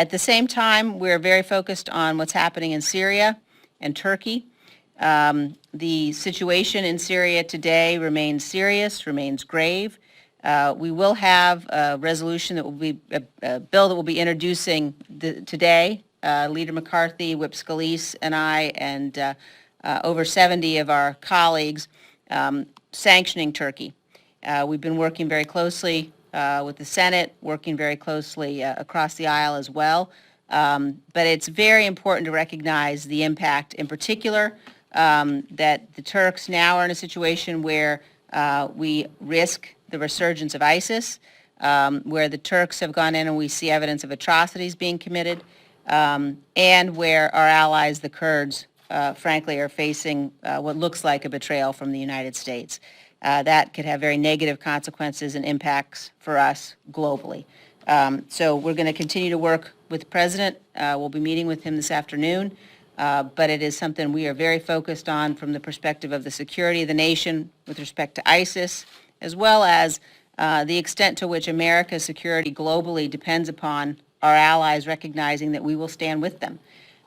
At the same time, we're very focused on what's happening in Syria and Turkey. The situation in Syria today remains serious, remains grave. We will have a resolution that will be, a bill that will be introducing today. Leader McCarthy, Whip Scalise, and I, and over 70 of our colleagues sanctioning Turkey. We've been working very closely with the Senate, working very closely across the aisle as well. But it's very important to recognize the impact in particular that the Turks now are in a situation where we risk the resurgence of ISIS, where the Turks have gone in and we see evidence of atrocities being committed, and where our allies, the Kurds, frankly, are facing what looks like a betrayal from the United States. That could have very negative consequences and impacts for us globally. So we're going to continue to work with the President. We'll be meeting with him this afternoon, but it is something we are very focused on from the perspective of the security of the nation with respect to ISIS, as well as the extent to which America's security globally depends upon our allies recognizing that we will stand with them,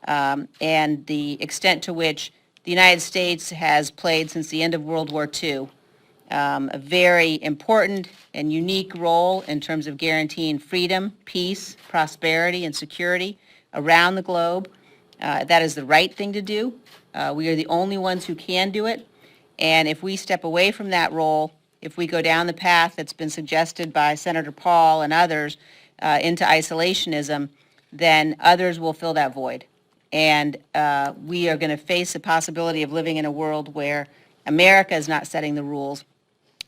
and the extent to which the United States has played since the end of World War II a very important and unique role in terms of guaranteeing freedom, peace, prosperity, and security around the globe. That is the right thing to do. We are the only ones who can do it. And if we step away from that role, if we go down the path that's been suggested by Senator Paul and others into isolationism, then others will fill that void. And we are going to face the possibility of living in a world where America is not setting the rules,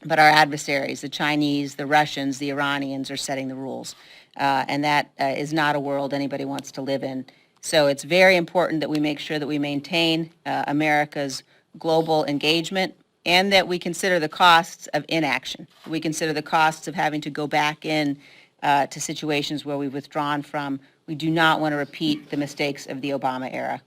but our adversaries, the Chinese, the Russians, the Iranians, are setting the rules. And that is not a world anybody wants to live in. So it's very important that we make sure that we maintain America's global engagement and that we consider the costs of inaction. We consider the costs of having to go back in to situations where we've withdrawn from. We do not want to repeat the mistakes of the Obama era.